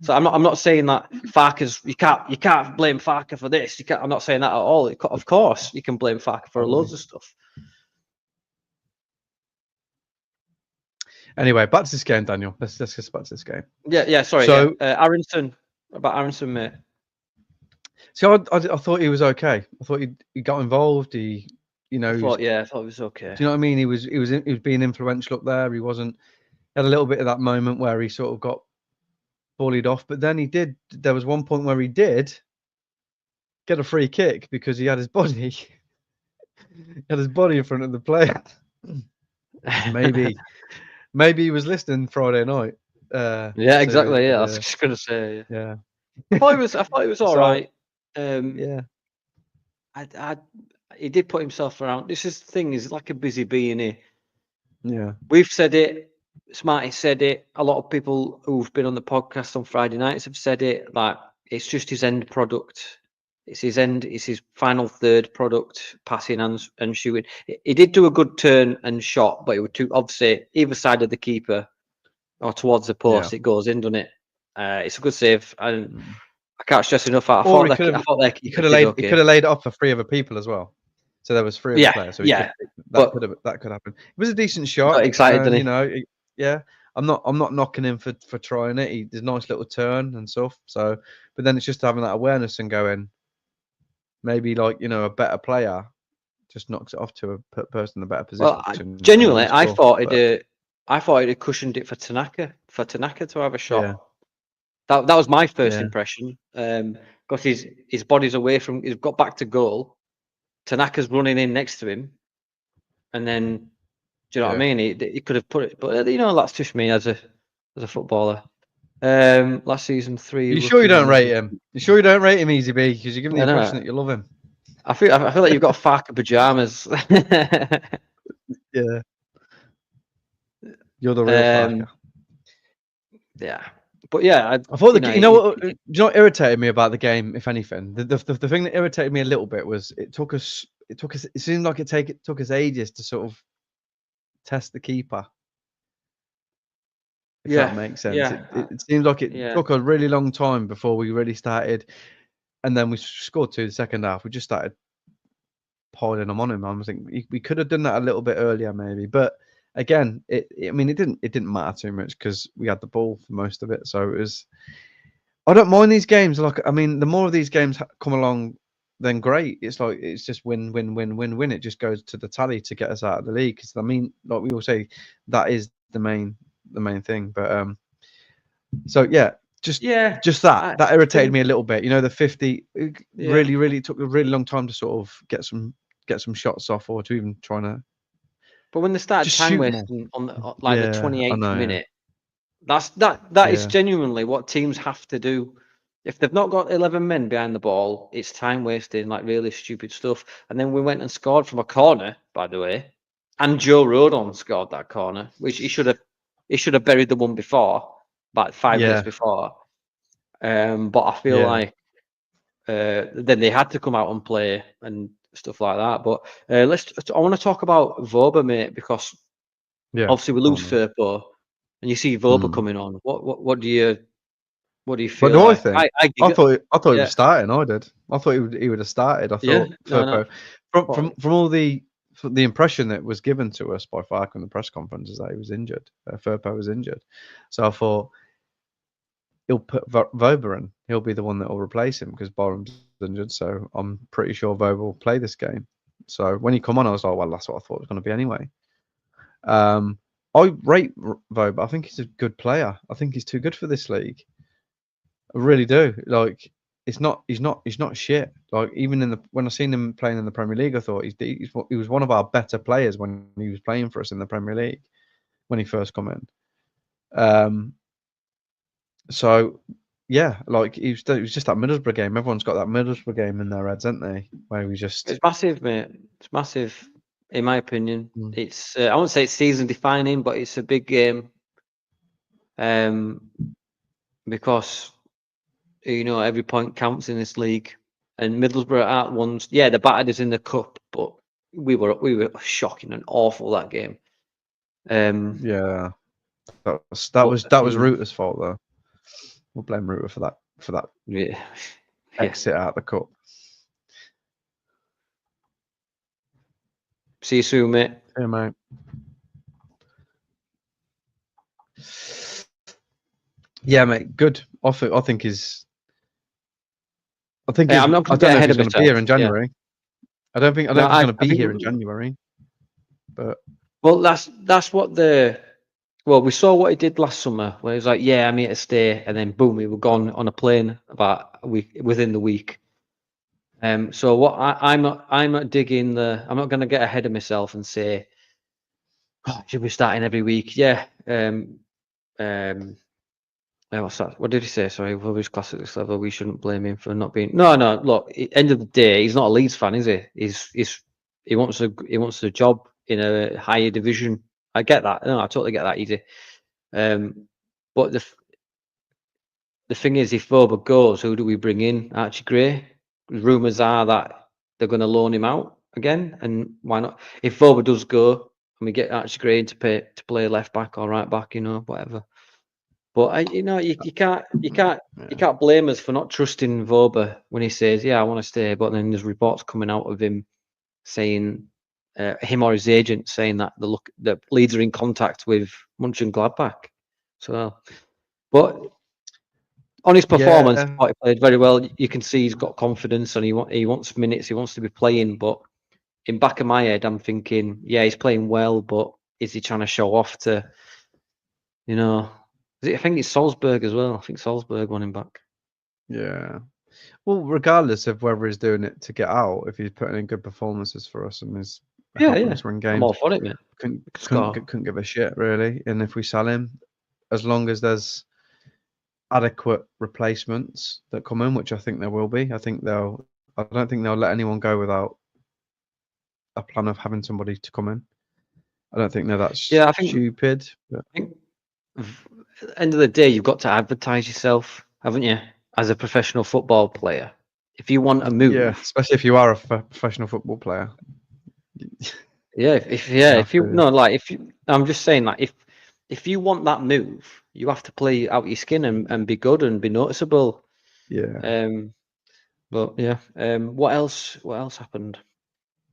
Speaker 2: So I'm not saying that Farke's you can't blame Farke for this. I'm not saying that at all. Of course, you can blame Farke for loads of stuff.
Speaker 1: Anyway, back to this game, Daniel. Let's get back to this game.
Speaker 2: Yeah. Sorry. So Aronson, mate.
Speaker 1: So I thought he was okay. I thought he got involved. I thought
Speaker 2: it was okay.
Speaker 1: Do you know what I mean? He was being influential up there. He had a little bit of that moment where he sort of got bullied off, but then there was one point where he did get a free kick because he had his body, he had his body in front of the player. maybe he was listening Friday night.
Speaker 2: Yeah, exactly. Yeah, I was
Speaker 1: To
Speaker 2: just gonna say.
Speaker 1: yeah.
Speaker 2: I thought it was all
Speaker 1: So
Speaker 2: right.
Speaker 1: yeah,
Speaker 2: He did put himself around. This is the thing. He's like a busy bee, isn't he?
Speaker 1: yeah,
Speaker 2: We've said it. Smarty said it. A lot of people who've been on the podcast on Friday nights have said it. Like, it's just his end product. It's his final third product, passing and shooting. He did do a good turn and shot, but it was too obviously either side of the keeper or towards the
Speaker 1: yeah.
Speaker 2: post. It goes in, doesn't it? It's a good save, and I can't stress enough. I
Speaker 1: Or
Speaker 2: thought their
Speaker 1: he
Speaker 2: keeper
Speaker 1: could have
Speaker 2: did
Speaker 1: laid
Speaker 2: okay.
Speaker 1: it up for 3 other people as well. So there was 3 other
Speaker 2: Yeah,
Speaker 1: players. So
Speaker 2: yeah.
Speaker 1: that
Speaker 2: But
Speaker 1: could happen. It was a decent
Speaker 2: he got
Speaker 1: shot,
Speaker 2: excited,
Speaker 1: and
Speaker 2: didn't he?
Speaker 1: yeah. I'm not knocking him for trying it. He did a nice little turn and stuff. So, but then it's just having that awareness and going, maybe like a better player just knocks it off to a person in a better
Speaker 2: Well,
Speaker 1: position, and
Speaker 2: genuinely,
Speaker 1: we score. But
Speaker 2: I thought it cushioned it for Tanaka to have a
Speaker 1: yeah,
Speaker 2: shot. That was my first
Speaker 1: yeah,
Speaker 2: impression. Because his body's away from. He's got back to goal. Tanaka's running in next to him, and then do you know what I
Speaker 1: yeah.
Speaker 2: mean? He could have put it, but that's just me as a footballer. Last season 3
Speaker 1: You sure you
Speaker 2: rookies
Speaker 1: don't
Speaker 2: in the
Speaker 1: rate
Speaker 2: league.
Speaker 1: him? You sure you don't rate him, Easy B? Because you're giving the
Speaker 2: I
Speaker 1: impression
Speaker 2: know.
Speaker 1: that you love him.
Speaker 2: I feel like you've got a Farker pajamas.
Speaker 1: Yeah, you're the real Farker.
Speaker 2: um, yeah, but yeah,
Speaker 1: I thought
Speaker 2: you know,
Speaker 1: you know what? Do you know what irritated me about the game? If anything, the thing that irritated me a little bit was it took us. It seemed like it took us ages to sort of test the keeper. If that
Speaker 2: yeah,
Speaker 1: makes sense,
Speaker 2: yeah,
Speaker 1: it seems like it
Speaker 2: yeah.
Speaker 1: took a really long time before we really started, and then we scored 2 the second half. We just started piling them on him. I think we could have done that a little bit earlier, maybe. But again, I mean, it didn't matter too much because we had the ball for most of it. So it was. I don't mind these games. Like, I mean, the more of these games come along, then great. It's like it's just win, win, win, win, win. It just goes to the tally to get us out of the league. Because I mean, like we all say, that is the main thing. But so yeah,
Speaker 2: Yeah,
Speaker 1: that
Speaker 2: I
Speaker 1: irritated
Speaker 2: think
Speaker 1: me a little bit. The 50
Speaker 2: yeah.
Speaker 1: really took a really long time to sort of get some shots off, or to even trying to
Speaker 2: But when they started
Speaker 1: just
Speaker 2: time
Speaker 1: shoot more.
Speaker 2: wasting on like the
Speaker 1: Yeah, I
Speaker 2: 28th
Speaker 1: know.
Speaker 2: minute, that is
Speaker 1: Yeah,
Speaker 2: genuinely what teams have to do. If they've not got 11 men behind the ball, it's time wasting, like really stupid stuff. And then we went and scored from a corner, by the way, and Joe Rodon scored that corner, which he should have buried the one before, about 5 minutes
Speaker 1: yeah,
Speaker 2: before. But I feel
Speaker 1: yeah,
Speaker 2: like then they had to come out and play and stuff like that. But I want to talk about Voba, mate, because
Speaker 1: yeah.
Speaker 2: obviously we
Speaker 1: Go
Speaker 2: lose
Speaker 1: on then.
Speaker 2: Firpo, and you see Voba
Speaker 1: Mm.
Speaker 2: coming on. What do you
Speaker 1: What
Speaker 2: feel
Speaker 1: do I
Speaker 2: like?
Speaker 1: think?
Speaker 2: I
Speaker 1: I
Speaker 2: give it,
Speaker 1: thought he was
Speaker 2: yeah,
Speaker 1: starting. I did. I thought he would have started. I
Speaker 2: yeah,
Speaker 1: thought
Speaker 2: no,
Speaker 1: Firpo from
Speaker 2: but
Speaker 1: all the impression that was given to us by Fark in the press conference is that he was injured. Firpo was injured, so I thought he'll put Voba in. He'll be the one that will replace him because Borum's injured. So I'm pretty sure Voba will play this game. So when he come on, I was like, well, that's what I thought it was going to be anyway. I rate Voba. I think he's a good player. I think he's too good for this league. I really do. Like, he's not shit. Like, even when I seen him playing in the Premier League, I thought he was one of our better players when he was playing for us in the Premier League when he first come in. So yeah, like it was just that Middlesbrough game. Everyone's got that Middlesbrough game in their heads, haven't they? Where we just
Speaker 2: it's massive, mate. It's massive, in my opinion.
Speaker 1: Mm.
Speaker 2: It's I won't say it's season defining, but it's a big game. Because every point counts in this league, and Middlesbrough aren't ones. Yeah, the battered us in the cup, but we were shocking and awful that game.
Speaker 1: yeah, that
Speaker 2: But
Speaker 1: was Ruter's fault though. We'll blame Ruter for that
Speaker 2: yeah, yeah.
Speaker 1: exit out of the cup.
Speaker 2: See you soon, mate.
Speaker 1: Yeah, mate. Yeah, mate. Good. I think he's. I think
Speaker 2: Hey,
Speaker 1: he's.
Speaker 2: I'm not
Speaker 1: I
Speaker 2: going to
Speaker 1: don't
Speaker 2: get
Speaker 1: know if
Speaker 2: ahead
Speaker 1: he's
Speaker 2: of
Speaker 1: going to be here
Speaker 2: myself.
Speaker 1: in
Speaker 2: Yeah.
Speaker 1: January. I don't think
Speaker 2: No,
Speaker 1: he's going to
Speaker 2: I
Speaker 1: be
Speaker 2: think.
Speaker 1: here in January. But
Speaker 2: Well, that's what we saw what he did last summer, where he was like, "Yeah, I'm here to stay," and then boom, we were gone on a plane about a week within the week. So what I'm not digging the. I'm not going to get ahead of myself and say, oh, should be starting every week. Yeah. What's that? What did he say? Sorry, Wilbur's class at this level. We shouldn't blame him for not being. No. Look, end of the day, he's not a Leeds fan, is he? He wants a job in a higher division. I get that. No, I totally get that. Easy. But the thing is, if Voba goes, who do we bring in? Archie Gray. Rumours are that they're going to loan him out again, and why not? If Voba does go, and we get Archie Gray in to play left back or right back, whatever. But you can't blame us for not trusting Voba when he says, "Yeah, I want to stay," but then there's reports coming out of him saying, him or his agent saying that the Leeds are in contact with Mönchengladbach. So, but on his performance, I thought he played very well. You can see he's got confidence and he wants minutes. He wants to be playing. But in back of my head, I'm thinking, yeah, he's playing well, but is he trying to show off to, I think it's Salzburg as well. I think Salzburg won him back.
Speaker 1: Yeah. Well, regardless of whether he's doing it to get out, if he's putting in good performances for us and is helping us win games,
Speaker 2: I'm all for it, mate.
Speaker 1: Couldn't give a shit really. And if we sell him, as long as there's adequate replacements that come in, which I think there will be, I don't think they'll let anyone go without a plan of having somebody to come in. I don't think that's
Speaker 2: I think
Speaker 1: stupid. But...
Speaker 2: I think at the end of the day, you've got to advertise yourself, haven't you, as a professional football player? If you want a move,
Speaker 1: especially if you are a professional football player.
Speaker 2: I'm just saying that if you want that move, you have to play out your skin and be good and be noticeable.
Speaker 1: Yeah.
Speaker 2: What else happened?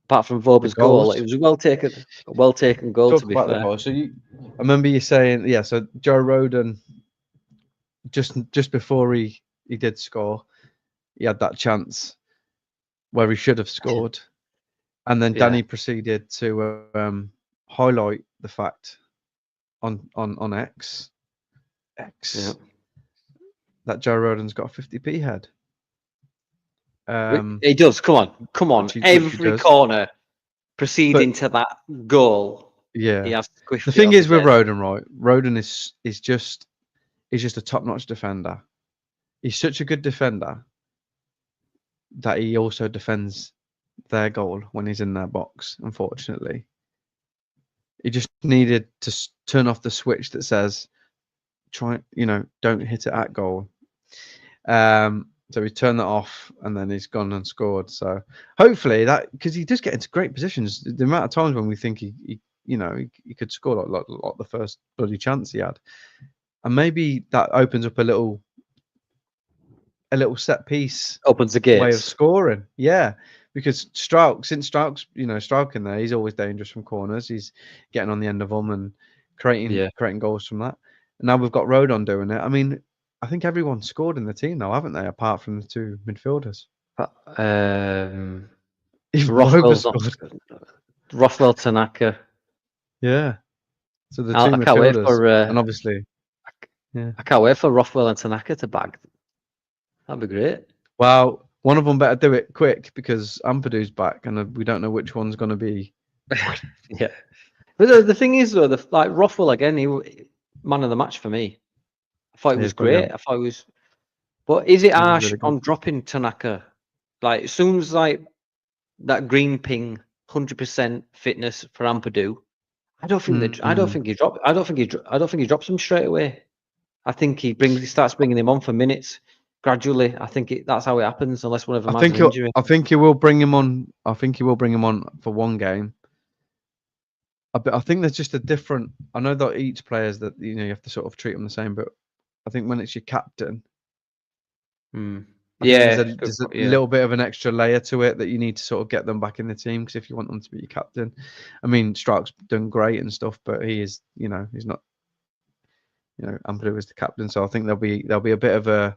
Speaker 2: Apart from Voba's goal, it was a well taken goal.
Speaker 1: Talk
Speaker 2: to be
Speaker 1: about
Speaker 2: fair,
Speaker 1: the goal. So I remember you saying, so Joe Rodon, just before he did score, he had that chance where he should have scored, and then Danny proceeded to highlight the fact on X that Joe Rodon's got a 50p head.
Speaker 2: He does. Come on. Every corner proceeding to that goal.
Speaker 1: Yeah.
Speaker 2: He has
Speaker 1: the thing is with Rodon, right? Rodon is just a top-notch defender. He's such a good defender that he also defends their goal when he's in their box. Unfortunately, he just needed to turn off the switch that says, don't hit it at goal. So he turned that off, and then he's gone and scored. So hopefully that, because he does get into great positions. The amount of times when we think he could score like the first bloody chance he had, and maybe that opens up a little set piece,
Speaker 2: opens the gates,
Speaker 1: way of scoring. Yeah, because since Strauch's striking there, he's always dangerous from corners. He's getting on the end of them and creating goals from that. And now we've got Rodon doing it. I mean, I think everyone's scored in the team now, haven't they? Apart from the two midfielders.
Speaker 2: Rothwell, Tanaka.
Speaker 1: Yeah. So the two midfielders, and obviously,
Speaker 2: I can't wait for Rothwell and Tanaka to bag. That'd be great.
Speaker 1: Well, one of them better do it quick because Ampadu's back, and we don't know which one's going to be.
Speaker 2: Yeah. But the thing is, though, Rothwell again, he man of the match for me. I thought it was great. Brilliant. I thought it was. But is it harsh really on dropping Tanaka? Like, as soon as that green ping, 100% fitness for Ampadu, I don't think he drops him straight away. I think he starts bringing him on for minutes gradually. I think that's how it happens, unless one of them has an injury.
Speaker 1: I think he will bring him on. I think he will bring him on for one game. I think there's just a different. I know that each players that you have to sort of treat them the same, but I think when it's your captain, there's a little bit of an extra layer to it that you need to sort of get them back in the team, because if you want them to be your captain, I mean, Strauch's done great and stuff, but he is, he's not. Ampadu is the captain, so I think there'll be a bit of a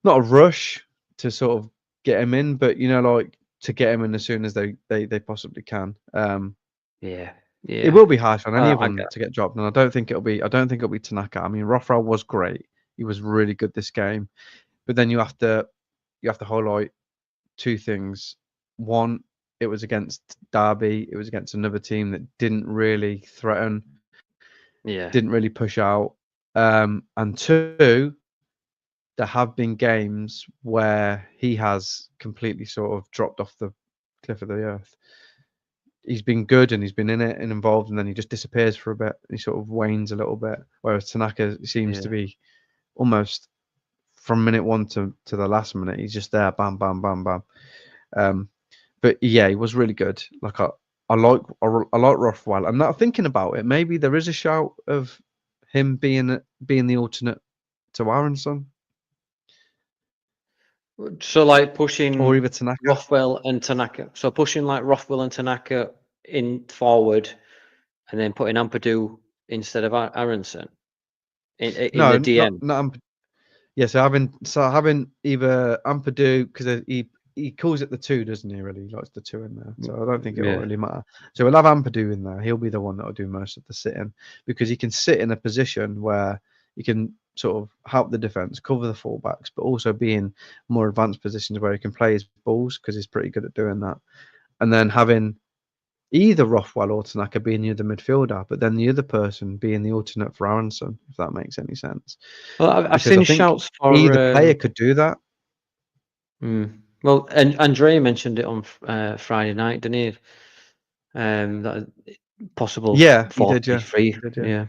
Speaker 1: not a rush to sort of get him in, but to get him in as soon as they possibly can.
Speaker 2: Yeah.
Speaker 1: It will be harsh on anyone to get dropped, and I don't think it'll be Tanaka. I mean, Rothwell was great; he was really good this game, but then you have to highlight two things. One, it was against Derby. It was against another team that didn't really threaten,
Speaker 2: Yeah.
Speaker 1: didn't really push out. And two, there have been games where he has completely sort of dropped off the cliff of the earth. He's been good and he's been in it and involved, and then he just disappears for a bit. He sort of wanes a little bit, whereas Tanaka seems to
Speaker 2: Yeah.
Speaker 1: be almost from minute one to the last minute. He's just there, bam, bam, bam, bam. But yeah, he was really good. Like I like Rothwell. I'm not thinking about it. Maybe there is a shout of him being the alternate to Aronson
Speaker 2: So like
Speaker 1: or
Speaker 2: pushing
Speaker 1: even Tanaka.
Speaker 2: Rothwell and Tanaka. So pushing like Rothwell and Tanaka in forward, and then putting Ampadu instead of Aronson in
Speaker 1: No,
Speaker 2: the DM.
Speaker 1: not yeah. So having either Ampadu because he calls it the two, doesn't he? Really, he likes the two in there. So I don't think it'll
Speaker 2: Yeah.
Speaker 1: really matter. So we'll have Ampadu in there. He'll be the one that'll do most of the sitting because he can sit in a position where he can sort of help the defense, cover the fullbacks, but also be in more advanced positions where he can play his balls because he's pretty good at doing that. And then having either Rothwell or Tanaka being the other midfielder, but then the other person being the alternate for Aronson, if that makes any sense.
Speaker 2: Well, I've
Speaker 1: Because I
Speaker 2: seen
Speaker 1: think
Speaker 2: shouts for.
Speaker 1: either player could do that.
Speaker 2: Well, and Andrea mentioned it on Friday night, didn't he? That possible
Speaker 1: Yeah, he did.
Speaker 2: 4-3.
Speaker 1: He did.
Speaker 2: Yeah.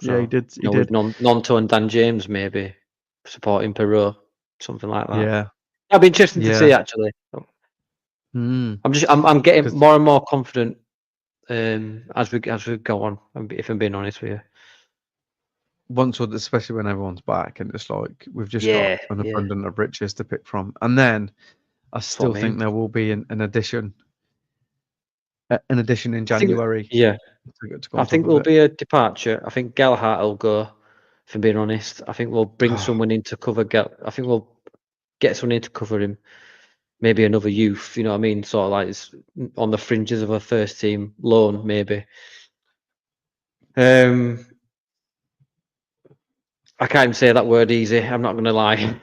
Speaker 1: Yeah, he
Speaker 2: So
Speaker 1: did. He
Speaker 2: with
Speaker 1: did.
Speaker 2: Nonto and Dan James maybe supporting Peru, something like that.
Speaker 1: Yeah.
Speaker 2: That'd be interesting to see
Speaker 1: Yeah.
Speaker 2: actually.
Speaker 1: Mm.
Speaker 2: I'm getting
Speaker 1: 'Cause
Speaker 2: more and more confident as we go on. If I'm being honest with you.
Speaker 1: once, especially when everyone's back, and it's like we've just got
Speaker 2: Yeah,
Speaker 1: an
Speaker 2: yeah.
Speaker 1: abundance of riches to pick from, and then I
Speaker 2: That's what
Speaker 1: still
Speaker 2: I
Speaker 1: think
Speaker 2: mean.
Speaker 1: there will be an addition in
Speaker 2: I think,
Speaker 1: January
Speaker 2: yeah.
Speaker 1: to go
Speaker 2: I
Speaker 1: on top
Speaker 2: think
Speaker 1: of
Speaker 2: there'll
Speaker 1: it.
Speaker 2: be a departure. I think Gelhardt will go. If I'm being honest, I think we'll bring
Speaker 1: Oh,
Speaker 2: someone in to cover I think we'll get someone in to cover him. Maybe another youth. You know what I mean? Sort of like it's on the fringes of a first team loan, maybe. I can't even say that word easy. I'm not going to lie.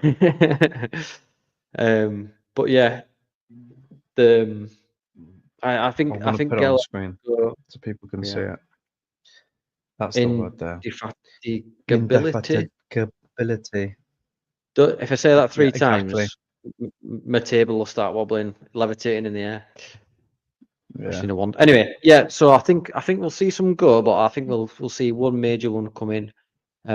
Speaker 2: But yeah, I
Speaker 1: I
Speaker 2: think
Speaker 1: want to put it on the
Speaker 2: Gelhardt
Speaker 1: screen
Speaker 2: will go
Speaker 1: so people can see
Speaker 2: yeah
Speaker 1: it. That's the word there.
Speaker 2: indefatigability.
Speaker 1: Indefatigability.
Speaker 2: If I say that
Speaker 1: Yeah,
Speaker 2: 3
Speaker 1: exactly.
Speaker 2: times, my table will start wobbling, levitating in the air.
Speaker 1: Yeah.
Speaker 2: In a one. Anyway, yeah. So I think we'll see some go, but I think we'll see one major one come in.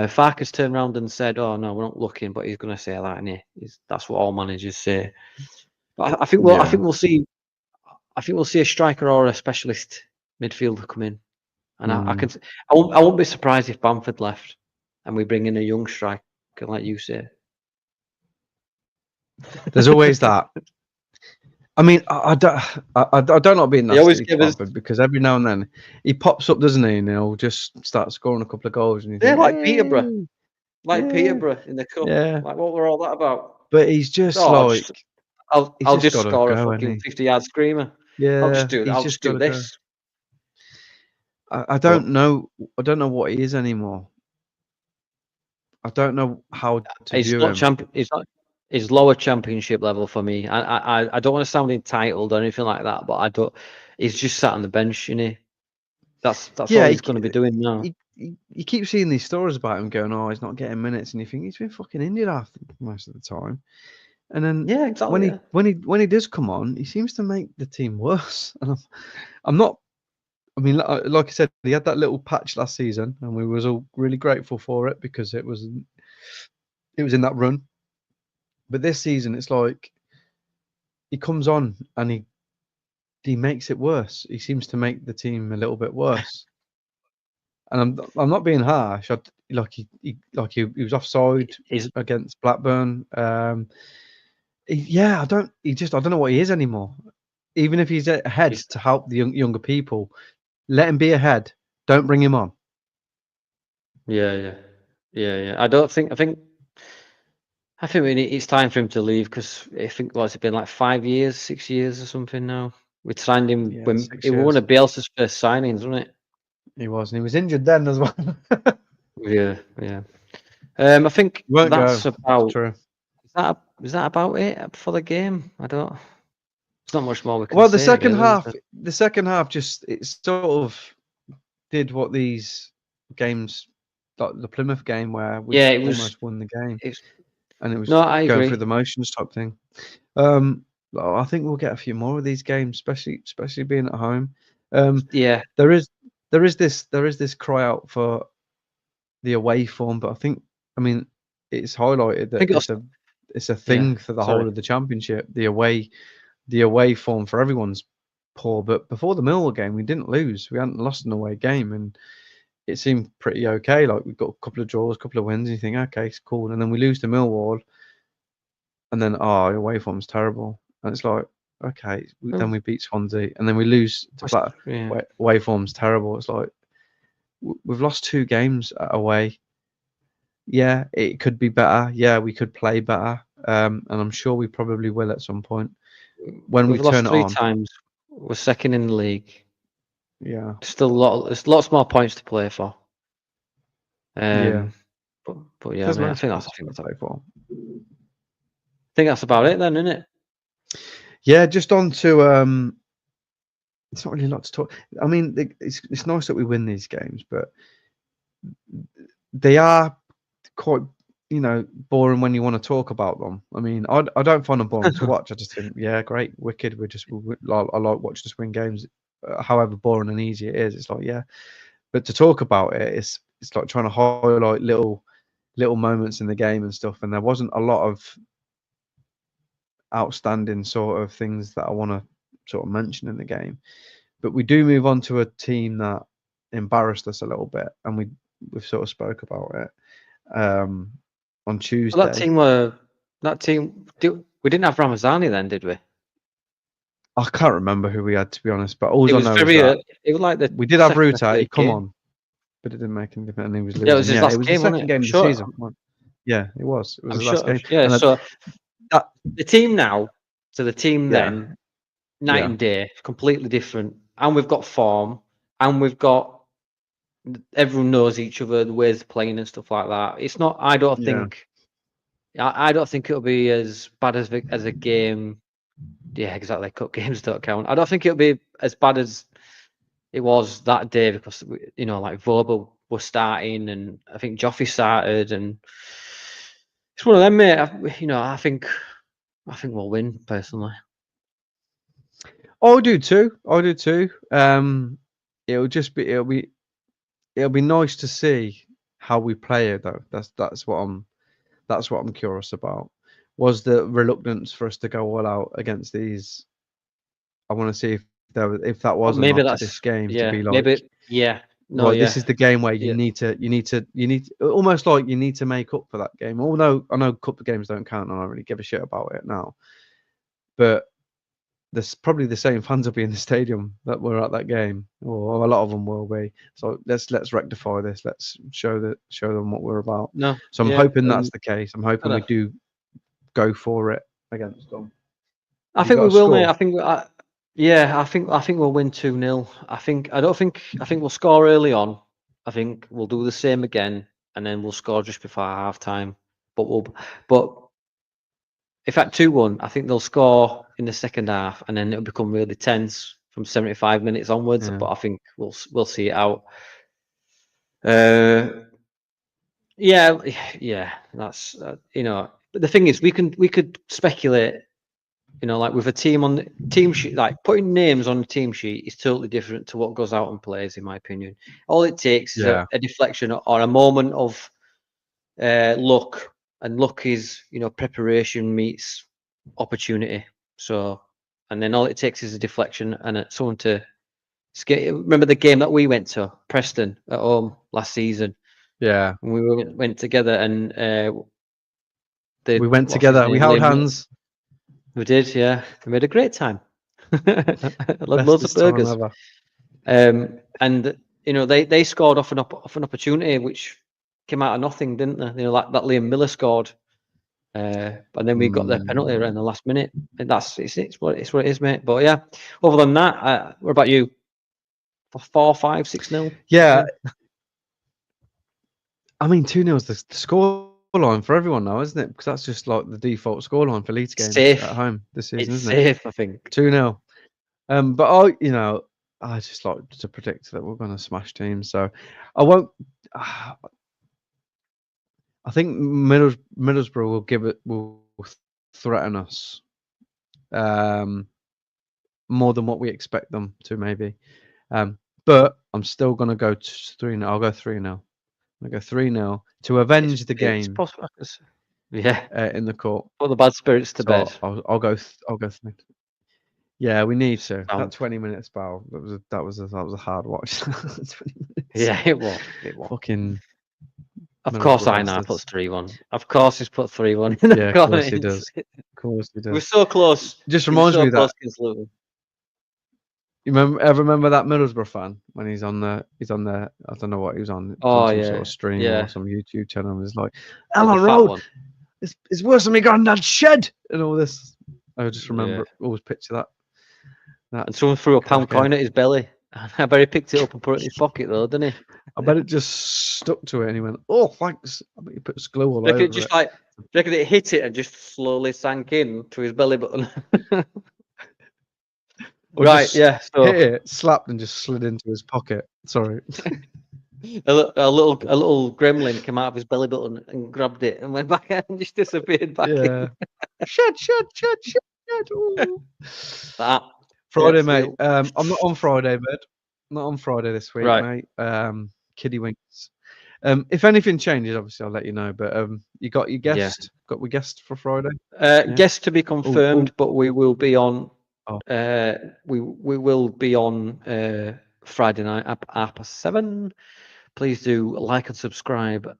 Speaker 2: Farkas turned around and said, "Oh no, we're not looking," but he's going to say that, and that's what all managers say. But I think we'll see. I think we'll see a striker or a specialist midfielder come in, and I won't be surprised if Bamford left, and we bring in a young striker, like you say.
Speaker 1: There's always that. I mean, I don't like being
Speaker 2: They always
Speaker 1: nasty to
Speaker 2: give us,
Speaker 1: Bamford because every now and then he pops up, doesn't he? And he'll just start scoring a couple of goals, and you
Speaker 2: they're
Speaker 1: think,
Speaker 2: like Peterborough,
Speaker 1: hey, yeah,
Speaker 2: in the cup.
Speaker 1: yeah.
Speaker 2: Like what were all that about?
Speaker 1: But he's just
Speaker 2: Oh,
Speaker 1: like, he's
Speaker 2: I'll
Speaker 1: just
Speaker 2: just
Speaker 1: got to
Speaker 2: score a
Speaker 1: go, and
Speaker 2: fucking
Speaker 1: he,
Speaker 2: 50-yard screamer.
Speaker 1: yeah, he's
Speaker 2: I'll
Speaker 1: just
Speaker 2: just
Speaker 1: got
Speaker 2: do
Speaker 1: to go.
Speaker 2: this.
Speaker 1: I
Speaker 2: But
Speaker 1: don't know. I don't know what he is anymore. I don't know how to
Speaker 2: it's
Speaker 1: view
Speaker 2: not
Speaker 1: him.
Speaker 2: champion. It's not. It's lower championship level for me. I don't want to sound entitled or anything like that, but I don't. He's just sat on the bench, you know. That's all
Speaker 1: Yeah,
Speaker 2: he's going to be doing now.
Speaker 1: you keep seeing these stories about him going, oh, he's not getting minutes, and you think he's been fucking injured most of the time. And then
Speaker 2: Yeah, exactly. Yeah.
Speaker 1: when he does come on, he seems to make the team worse. And I'm not. I mean, like I said, he had that little patch last season, and we was all really grateful for it because it was in that run. But this season, it's like he comes on and he makes it worse. He seems to make the team a little bit worse. And I'm not being harsh. He was offside
Speaker 2: He's
Speaker 1: against Blackburn. I don't know what he is anymore. Even if he's ahead
Speaker 2: he's
Speaker 1: to help the younger people, let him be ahead. Don't bring him on.
Speaker 2: yeah. I think it's time for him to leave because I think it's been like 5 years, 6 years or something now. We signed him
Speaker 1: Yeah,
Speaker 2: when
Speaker 1: 6
Speaker 2: it was one
Speaker 1: years.
Speaker 2: of Bielsa's first signings, wasn't it?
Speaker 1: He was, and he was injured then as well.
Speaker 2: Yeah. I think
Speaker 1: Won't
Speaker 2: that's
Speaker 1: go. It's
Speaker 2: about.
Speaker 1: true.
Speaker 2: Is that about it for the game? I don't. There's not much more we can
Speaker 1: Well, the
Speaker 2: say.
Speaker 1: second
Speaker 2: Really, is
Speaker 1: half,
Speaker 2: there?
Speaker 1: the second half just it sort of did what these games, like the Plymouth game, where we
Speaker 2: Yeah, it was.
Speaker 1: almost won the game,
Speaker 2: It's
Speaker 1: and it
Speaker 2: no,
Speaker 1: was
Speaker 2: I
Speaker 1: going through
Speaker 2: agree.
Speaker 1: the motions type thing. I think we'll get a few more of these games, especially being at home.
Speaker 2: Yeah,
Speaker 1: There is this cry out for the away form, but I mean it's highlighted
Speaker 2: I
Speaker 1: that
Speaker 2: think it was.
Speaker 1: it's a
Speaker 2: Yeah,
Speaker 1: thing for the
Speaker 2: sorry.
Speaker 1: whole of the championship. The away form for everyone's poor, but before the Millwall game, we didn't lose. We hadn't lost an away game, and it seemed pretty okay. Like we've got a couple of draws, a couple of wins, and you think, okay, it's cool. And then we lose to Millwall, and then away form's terrible. And it's like, okay, then we beat Swansea, and then we lose to Black.
Speaker 2: Yeah.
Speaker 1: Away form's terrible. It's like we've lost 2 games away. Yeah, it could be better. Yeah, we could play better. And I'm sure we probably will at some point when we
Speaker 2: We've
Speaker 1: turn
Speaker 2: lost
Speaker 1: it
Speaker 2: 3
Speaker 1: on.
Speaker 2: times. We're second in the league.
Speaker 1: Yeah,
Speaker 2: Still there's lots more points to play for.
Speaker 1: yeah.
Speaker 2: But yeah,
Speaker 1: There's
Speaker 2: mate.
Speaker 1: loads of points to play for.
Speaker 2: I think that's about it then, isn't it?
Speaker 1: Yeah, just on to it's not really a lot to talk. I mean, it's nice that we win these games, but they are quite, boring when you want to talk about them. I mean, I don't find them boring to watch. I just think, yeah, great, wicked. I like watching us win games, however boring and easy it is. It's like, yeah, but to talk about it, it's like trying to highlight little moments in the game and stuff. And there wasn't a lot of outstanding sort of things that I want to sort of mention in the game. But we do move on to a team that embarrassed us a little bit, and we've sort of spoke about it on
Speaker 2: Well,
Speaker 1: Tuesday.
Speaker 2: we didn't have Ramazani then, did we?
Speaker 1: I can't remember who we had, to be honest, but all
Speaker 2: It
Speaker 1: I
Speaker 2: was
Speaker 1: know is that
Speaker 2: it was like the
Speaker 1: we did have
Speaker 2: second or
Speaker 1: Ruta. He
Speaker 2: third
Speaker 1: come
Speaker 2: game.
Speaker 1: on, but it didn't make any difference, and he was
Speaker 2: Yeah, it was
Speaker 1: losing.
Speaker 2: his
Speaker 1: Yeah, it
Speaker 2: last
Speaker 1: was the
Speaker 2: game, wasn't
Speaker 1: second
Speaker 2: it?
Speaker 1: game
Speaker 2: I'm
Speaker 1: of the
Speaker 2: sure.
Speaker 1: season. Yeah, it was. It was
Speaker 2: I'm
Speaker 1: the last
Speaker 2: sure.
Speaker 1: game,
Speaker 2: Yeah.
Speaker 1: and
Speaker 2: So
Speaker 1: that
Speaker 2: the team now to the team
Speaker 1: yeah,
Speaker 2: then, night
Speaker 1: yeah,
Speaker 2: and day, completely different. And we've got form, and we've got everyone knows each other, the ways of playing and stuff like that. It's not. I don't
Speaker 1: yeah,
Speaker 2: think. I don't think it'll be as bad as a game. Yeah, exactly. Cup games don't count. I don't think it'll be as bad as it was that day because like Vobel was starting, and I think Joffrey started, and it's one of them, mate. I think we'll win personally.
Speaker 1: I do too. I do too. It'll be nice to see how we play it though. That's what I'm curious about. Was the reluctance for us to go all out against these? I want to see if that
Speaker 2: Or
Speaker 1: was a
Speaker 2: maybe
Speaker 1: nod to this
Speaker 2: that's
Speaker 1: game to
Speaker 2: yeah.
Speaker 1: be like,
Speaker 2: Maybe yeah. No,
Speaker 1: right, this
Speaker 2: yeah,
Speaker 1: is the game where
Speaker 2: yeah.
Speaker 1: you need almost like you need to make up for that game. Although I know cup games don't count and I don't really give a shit about it now, but there's probably the same fans will be in the stadium that were at that game, or a lot of them will be. So let's rectify this. Let's show them what we're about.
Speaker 2: No,
Speaker 1: So I'm
Speaker 2: yeah.
Speaker 1: hoping that's the case. I'm hoping we
Speaker 2: Gotta-
Speaker 1: do go for it against them.
Speaker 2: I
Speaker 1: Have you
Speaker 2: think
Speaker 1: got
Speaker 2: we
Speaker 1: a
Speaker 2: will, mate.
Speaker 1: score?
Speaker 2: Yeah. I think we'll win 2-0. I think we'll score early on. I think we'll do the same again, and then we'll score just before half time. But if at 2-1, I think they'll score in the second half, and then it'll become really tense from 75 minutes onwards.
Speaker 1: Yeah.
Speaker 2: But I think we'll see it out. Uh, yeah, yeah. That's But the thing is, we could speculate. Like with a team on the team sheet, like putting names on the team sheet is totally different to what goes out and plays, in my opinion. All it takes is
Speaker 1: Yeah.
Speaker 2: a deflection or a moment of luck, and luck is preparation meets opportunity. So, and then all it takes is a deflection and someone to skate. Remember the game that we went to, Preston at home last season,
Speaker 1: Yeah.
Speaker 2: and we went together, and
Speaker 1: We went
Speaker 2: what's his
Speaker 1: together. We
Speaker 2: name?
Speaker 1: held hands.
Speaker 2: We did, yeah. We made a great time. Had loads of
Speaker 1: Bestest time
Speaker 2: burgers.
Speaker 1: ever.
Speaker 2: And they scored off an opportunity which came out of nothing, didn't they? Like that Liam Miller scored, and then we got their penalty right in the last minute. And it's what it is, mate. But yeah, other than that, what about you? 4, 5, 6-0?
Speaker 1: Yeah. I mean, 2-0 is the score scoreline for everyone now, isn't it? Because that's just like the default scoreline for Leeds games
Speaker 2: Safe.
Speaker 1: at home this season,
Speaker 2: It's
Speaker 1: isn't it?
Speaker 2: safe, I think.
Speaker 1: 2-0. But I just like to predict that we're going to smash teams. So I won't. I think Middlesbrough will threaten us more than what we expect them to, maybe. But I'm still going to go 3-0. I'll go 3-0. I'll go 3-0 to avenge the game.
Speaker 2: It's possible. Yeah.
Speaker 1: In the court.
Speaker 2: Put the bad spirits to bed.
Speaker 1: I'll go 3. Yeah, we need to.
Speaker 2: Sound.
Speaker 1: That 20-minute spell. That was a hard watch. 20 minutes.
Speaker 2: Yeah, it was.
Speaker 1: Fucking.
Speaker 2: Of course, I know. Puts 3-1. Of course, he's put 3-1 in the
Speaker 1: Yeah, of course he does. Of course he does.
Speaker 2: We're so close.
Speaker 1: Just reminds me of that.
Speaker 2: You
Speaker 1: remember that Middlesbrough fan when he's on the I don't know what he was on.
Speaker 2: Oh,
Speaker 1: some
Speaker 2: yeah.
Speaker 1: sort of stream or some YouTube channel. And he's like,
Speaker 2: Elland
Speaker 1: Road. It's worse than my granddad's shed and all this. I just remember, always picture that.
Speaker 2: And someone threw a pound coin at his belly. I bet he picked it up and put it in his pocket, though, didn't he?
Speaker 1: I bet it just stuck to it and he went, "Oh, thanks." I bet he put glue all over
Speaker 2: it. Just like, reckon it hit it and just slowly sank in to his belly button. Right, yeah. So
Speaker 1: hit it, slapped, and just slid into his pocket. Sorry.
Speaker 2: a little gremlin came out of his belly button and grabbed it and went back and just disappeared back in.
Speaker 1: Shed.
Speaker 2: That.
Speaker 1: Friday, mate. I'm not on Friday, mate. Not on Friday this week,
Speaker 2: right,
Speaker 1: mate. Kiddie winks. If anything changes, obviously I'll let you know. But you got your guest?
Speaker 2: Yeah.
Speaker 1: Got we guest for Friday?
Speaker 2: Guest to be confirmed, but we will be on.
Speaker 1: Oh.
Speaker 2: We will be on Friday night at 7. Please do like and subscribe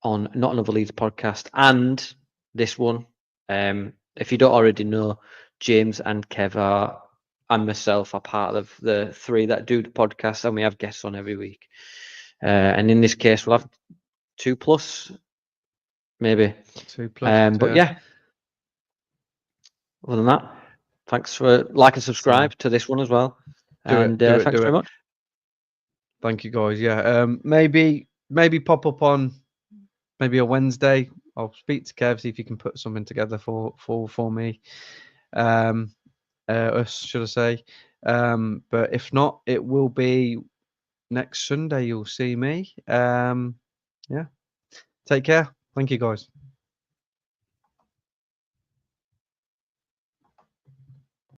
Speaker 2: on Not Another Leeds podcast and this one. If you don't already know, James and Kev and myself are part of the 3 that do the podcast, and we have guests on every week. And in this case, we'll have 2+, maybe
Speaker 1: 2+.
Speaker 2: But yeah, other than that, thanks for like and subscribe to this one as well. Thanks very much.
Speaker 1: Thank you, guys. Yeah, maybe pop up on maybe a Wednesday. I'll speak to Kev, see if you can put something together for me. Us, should I say? But if not, it will be next Sunday. You'll see me. Yeah. Take care. Thank you, guys.